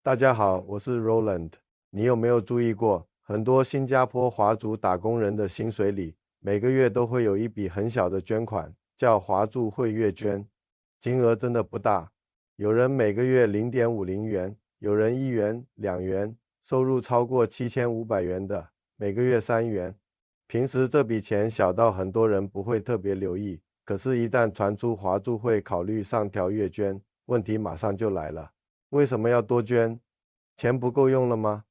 大家好，我是 Roland。你有没有注意过，很多新加坡华族打工人的薪水里，每个月都会有一笔很小的捐款，叫华住会月捐，金额真的不大。有人每个月0.50元，有人1元、2元，收入超过7500元的，每个月3元。平时这笔钱小到很多人不会特别留意，可是，一旦传出华住会考虑上调月捐，问题马上就来了。为什么要多捐？钱不够用了吗？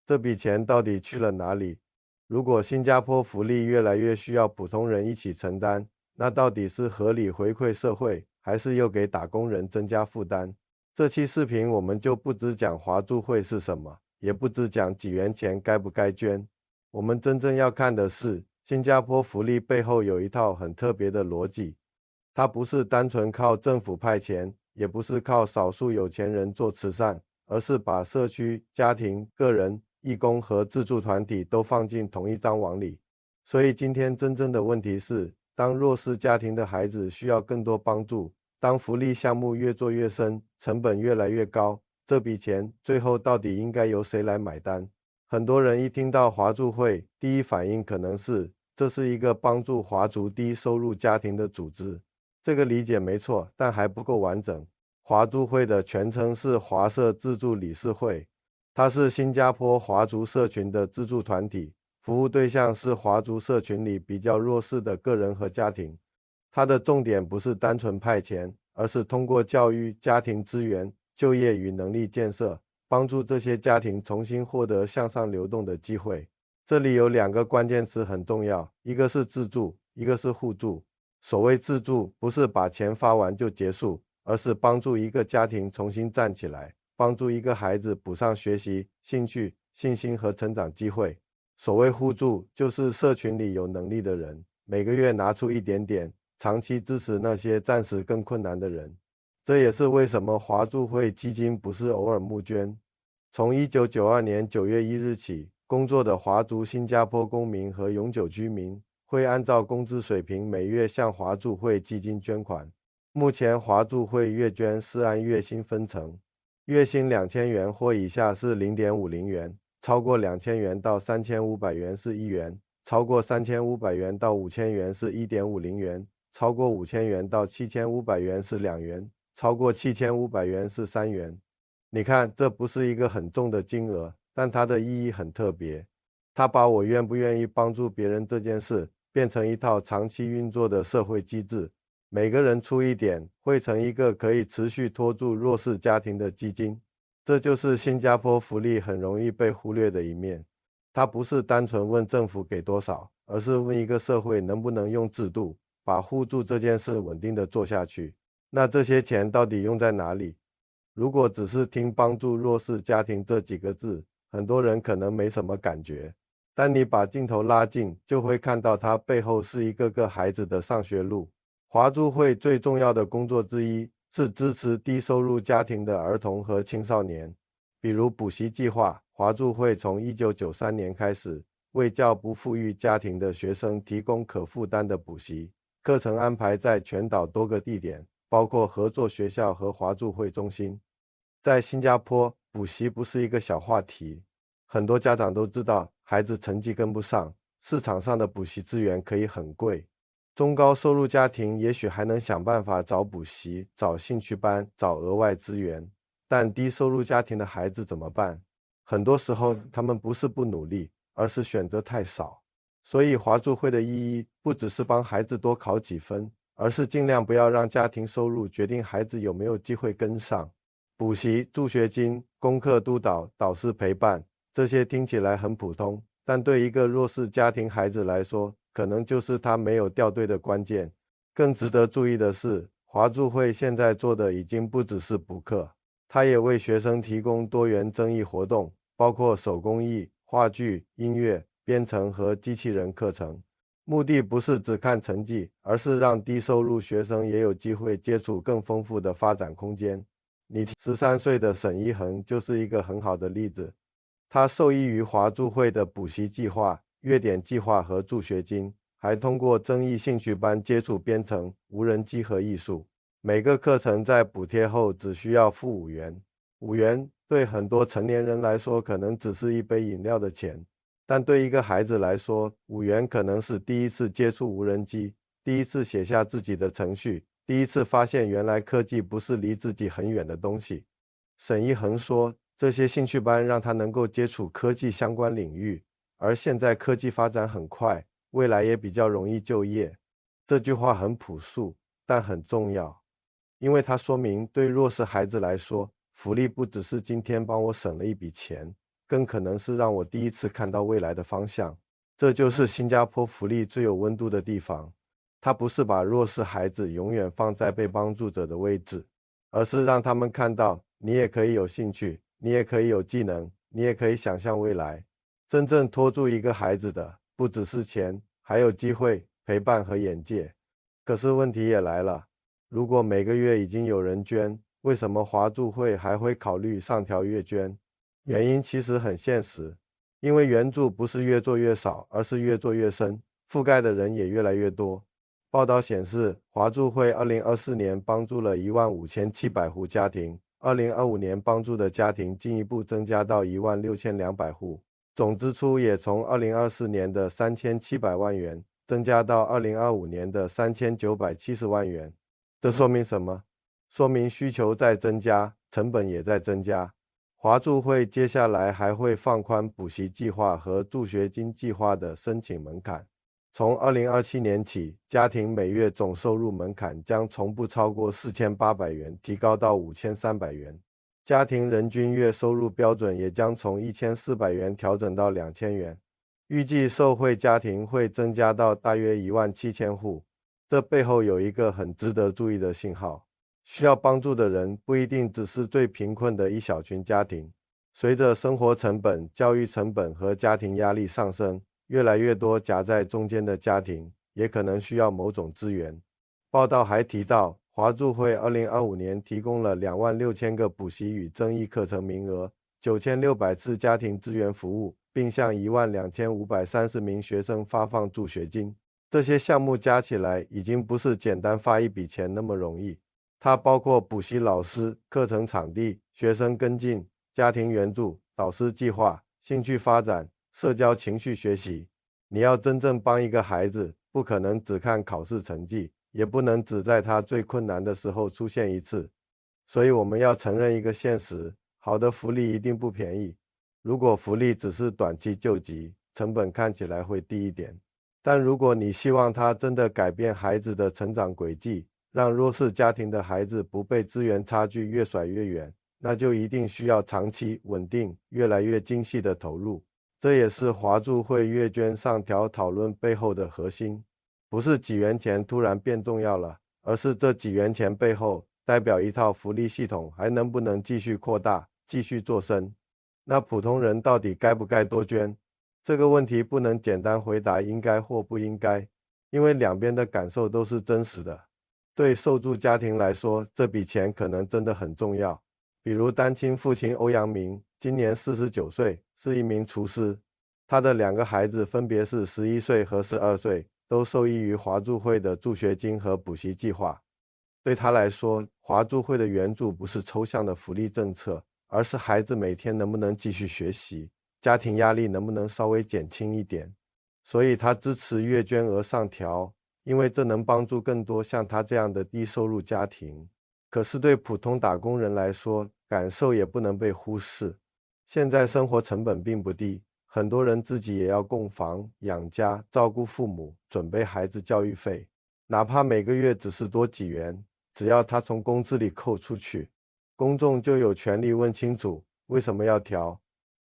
这笔钱到底去了哪里？如果新加坡福利越来越需要普通人一起承担，那到底是合理回馈社会，还是又给打工人增加负担？这期视频我们就不只讲华住会是什么，也不只讲几元钱该不该捐。我们真正要看的是，新加坡福利背后有一套很特别的逻辑，它不是单纯靠政府派钱，也不是靠少数有钱人做慈善，而是把社区、家庭、个人、义工和自助团体都放进同一张网里。所以今天真正的问题是，当弱势家庭的孩子需要更多帮助，当福利项目越做越深，成本越来越高，这笔钱最后到底应该由谁来买单？很多人一听到华住会，第一反应可能是，这是一个帮助华族低收入家庭的组织。这个理解没错，但还不够完整。华住会的全称是华社自助理事会，它是新加坡华族社群的自助团体，服务对象是华族社群里比较弱势的个人和家庭。它的重点不是单纯派钱，而是通过教育、家庭资源、就业与能力建设，帮助这些家庭重新获得向上流动的机会。这里有2个关键词很重要，一个是自助，一个是互助。所谓自助，不是把钱发完就结束，而是帮助一个家庭重新站起来，帮助一个孩子补上学习、兴趣、信心和成长机会。所谓互助，就是社群里有能力的人，每个月拿出一点点，长期支持那些暂时更困难的人。这也是为什么华住会基金不是偶尔募捐。从1992年9月1日起，工作的华族新加坡公民和永久居民会按照工资水平每月向华住会基金捐款。目前华住会月捐是按月薪分成，月薪2000元或以下是0.50元，超过2000元到3500元是1元，超过3500元到5000元是1.50元，超过5000元到7500元是2元，超过7500元是3元。你看，这不是一个很重的金额，但它的意义很特别。它把我愿不愿意帮助别人这件事变成一套长期运作的社会机制，每个人出一点，汇成一个可以持续拖住弱势家庭的基金。这就是新加坡福利很容易被忽略的一面。它不是单纯问政府给多少，而是问一个社会能不能用制度把互助这件事稳定的做下去。那这些钱到底用在哪里？如果只是听帮助弱势家庭这几个字，很多人可能没什么感觉。但你把镜头拉近，就会看到它背后是一个个孩子的上学路。华住会最重要的工作之一是支持低收入家庭的儿童和青少年，比如补习计划。华住会从1993年开始，为较不富裕家庭的学生提供可负担的补习，课程安排在全岛多个地点，包括合作学校和华住会中心。在新加坡，补习不是一个小话题，很多家长都知道，孩子成绩跟不上，市场上的补习资源可以很贵。中高收入家庭也许还能想办法找补习、找兴趣班、找额外资源，但低收入家庭的孩子怎么办？很多时候，他们不是不努力，而是选择太少。所以华住会的意义不只是帮孩子多考几分，而是尽量不要让家庭收入决定孩子有没有机会跟上。补习、助学金、功课督导、导师陪伴，这些听起来很普通，但对一个弱势家庭孩子来说，可能就是他没有掉队的关键。更值得注意的是，华住会现在做的已经不只是补课，他也为学生提供多元增益活动，包括手工艺、话剧、音乐、编程和机器人课程。目的不是只看成绩，而是让低收入学生也有机会接触更丰富的发展空间。13岁的沈一恒就是一个很好的例子，他受益于华住会的补习计划、月点计划和助学金，还通过增益兴趣班接触编程、无人机和艺术。每个课程在补贴后只需要付5元，5元对很多成年人来说，可能只是一杯饮料的钱，但对一个孩子来说，5元可能是第一次接触无人机，第一次写下自己的程序，第一次发现原来科技不是离自己很远的东西。沈一恒说，这些兴趣班让他能够接触科技相关领域，而现在科技发展很快，未来也比较容易就业。这句话很朴素，但很重要，因为它说明对弱势孩子来说，福利不只是今天帮我省了一笔钱，更可能是让我第一次看到未来的方向。这就是新加坡福利最有温度的地方，它不是把弱势孩子永远放在被帮助者的位置，而是让他们看到你也可以有兴趣，你也可以有技能，你也可以想象未来。真正拖住一个孩子的不只是钱，还有机会、陪伴和眼界。可是问题也来了，如果每个月已经有人捐，为什么华助会还会考虑上调月捐？原因其实很现实，因为援助不是越做越少，而是越做越深，覆盖的人也越来越多。报道显示，华助会2024年帮助了15700户家庭，2025年帮助的家庭进一步增加到16200户，总支出也从2024年的3700万元增加到2025年的3970万元。这说明什么？说明需求在增加，成本也在增加。华助会接下来还会放宽补习计划和助学金计划的申请门槛。从2027年起，家庭每月总收入门槛将从不超过4800元提高到5300元，家庭人均月收入标准也将从1400元调整到2000元。预计受惠家庭会增加到大约17000户。这背后有一个很值得注意的信号，需要帮助的人不一定只是最贫困的一小群家庭。随着生活成本、教育成本和家庭压力上升，越来越多夹在中间的家庭也可能需要某种资源。报道还提到，华助会2025年提供了26000个补习与增益课程名额，9600次家庭资源服务，并向12530名学生发放助学金。这些项目加起来已经不是简单发一笔钱那么容易，它包括补习老师、课程场地、学生跟进、家庭援助、导师计划、兴趣发展、社交情绪学习。你要真正帮一个孩子，不可能只看考试成绩，也不能只在他最困难的时候出现一次。所以我们要承认一个现实，好的福利一定不便宜。如果福利只是短期救急，成本看起来会低一点。但如果你希望他真的改变孩子的成长轨迹，让弱势家庭的孩子不被资源差距越甩越远，那就一定需要长期、稳定、越来越精细的投入。这也是华助会月捐上调讨论背后的核心，不是几元钱突然变重要了，而是这几元钱背后代表一套福利系统还能不能继续扩大、继续做深。那普通人到底该不该多捐？这个问题不能简单回答应该或不应该，因为两边的感受都是真实的。对受助家庭来说，这笔钱可能真的很重要。比如单亲父亲欧阳明，今年49岁，是一名厨师。他的2个孩子分别是11岁和12岁，都受益于华助会的助学金和补习计划。对他来说，华助会的援助不是抽象的福利政策，而是孩子每天能不能继续学习，家庭压力能不能稍微减轻一点。所以他支持月捐额上调，因为这能帮助更多像他这样的低收入家庭。可是对普通打工人来说，感受也不能被忽视。现在生活成本并不低，很多人自己也要供房、养家、照顾父母、准备孩子教育费，哪怕每个月只是多几元，只要他从工资里扣出去，公众就有权利问清楚为什么要调，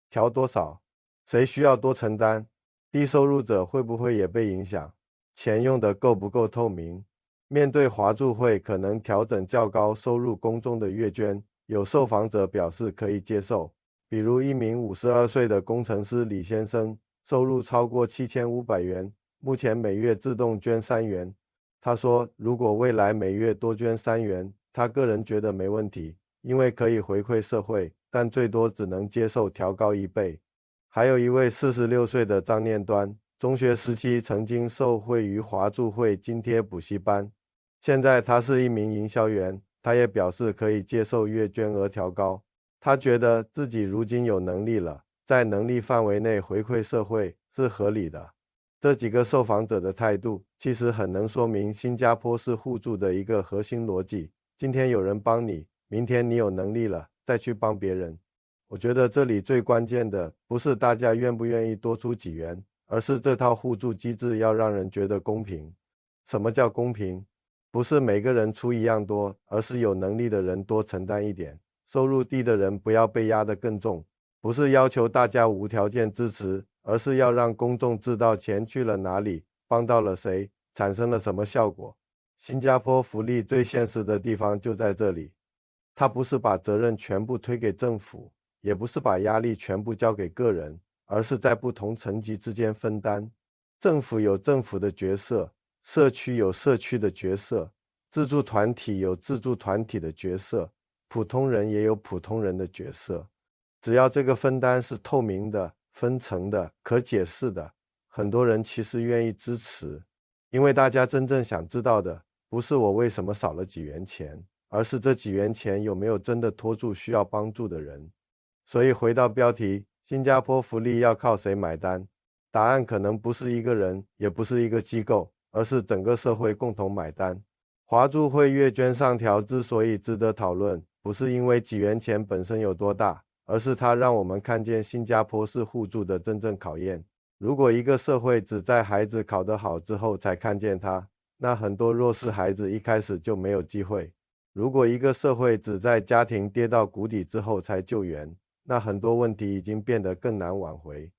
调多少，谁需要多承担，低收入者会不会也被影响，钱用的够不够透明。面对华助会可能调整较高收入公众的月捐，有受访者表示可以接受。比如一名52岁的工程师李先生，收入超过7500元，目前每月自动捐3元。他说，如果未来每月多捐3元，他个人觉得没问题，因为可以回馈社会，但最多只能接受调高1倍。还有一位46岁的张念端，中学时期曾经受惠于华助会津贴补习班，现在他是一名营销员，他也表示可以接受月捐额调高。他觉得自己如今有能力了，在能力范围内回馈社会是合理的。这几个受访者的态度，其实很能说明新加坡式互助的一个核心逻辑。今天有人帮你，明天你有能力了，再去帮别人。我觉得这里最关键的，不是大家愿不愿意多出几元，而是这套互助机制要让人觉得公平。什么叫公平？不是每个人出一样多，而是有能力的人多承担一点，收入低的人不要被压得更重。不是要求大家无条件支持，而是要让公众知道钱去了哪里，帮到了谁，产生了什么效果。新加坡福利最现实的地方就在这里，它不是把责任全部推给政府，也不是把压力全部交给个人，而是在不同层级之间分担。政府有政府的角色，社区有社区的角色，自助团体有自助团体的角色，普通人也有普通人的角色。只要这个分担是透明的、分层的、可解释的，很多人其实愿意支持。因为大家真正想知道的，不是我为什么少了几元钱，而是这几元钱有没有真的拖住需要帮助的人。所以回到标题，新加坡福利要靠谁买单？答案可能不是一个人，也不是一个机构，而是整个社会共同买单。华助会月捐上调之所以值得讨论，不是因为几元钱本身有多大，而是它让我们看见新加坡式互助的真正考验。如果一个社会只在孩子考得好之后才看见它，那很多弱势孩子一开始就没有机会。如果一个社会只在家庭跌到谷底之后才救援，那很多问题已经变得更难挽回。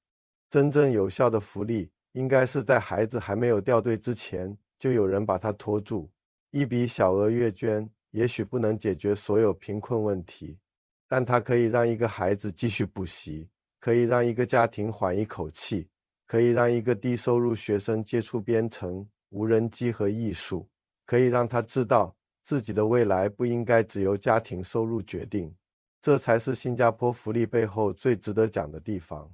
真正有效的福利，应该是在孩子还没有掉队之前，就有人把他拖住。一笔小额月捐，也许不能解决所有贫困问题，但它可以让一个孩子继续补习，可以让一个家庭缓一口气，可以让一个低收入学生接触编程、无人机和艺术，可以让他知道自己的未来不应该只由家庭收入决定。这才是新加坡福利背后最值得讲的地方。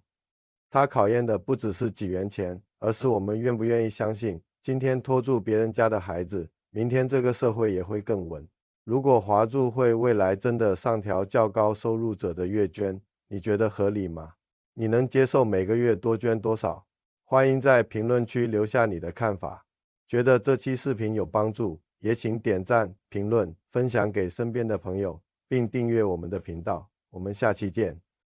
它考验的不只是几元钱，而是我们愿不愿意相信，今天拖住别人家的孩子，明天这个社会也会更稳。如果华助会未来真的上调较高收入者的月捐，你觉得合理吗？你能接受每个月多捐多少？欢迎在评论区留下你的看法。觉得这期视频有帮助，也请点赞、评论、分享给身边的朋友，并订阅我们的频道。我们下期见。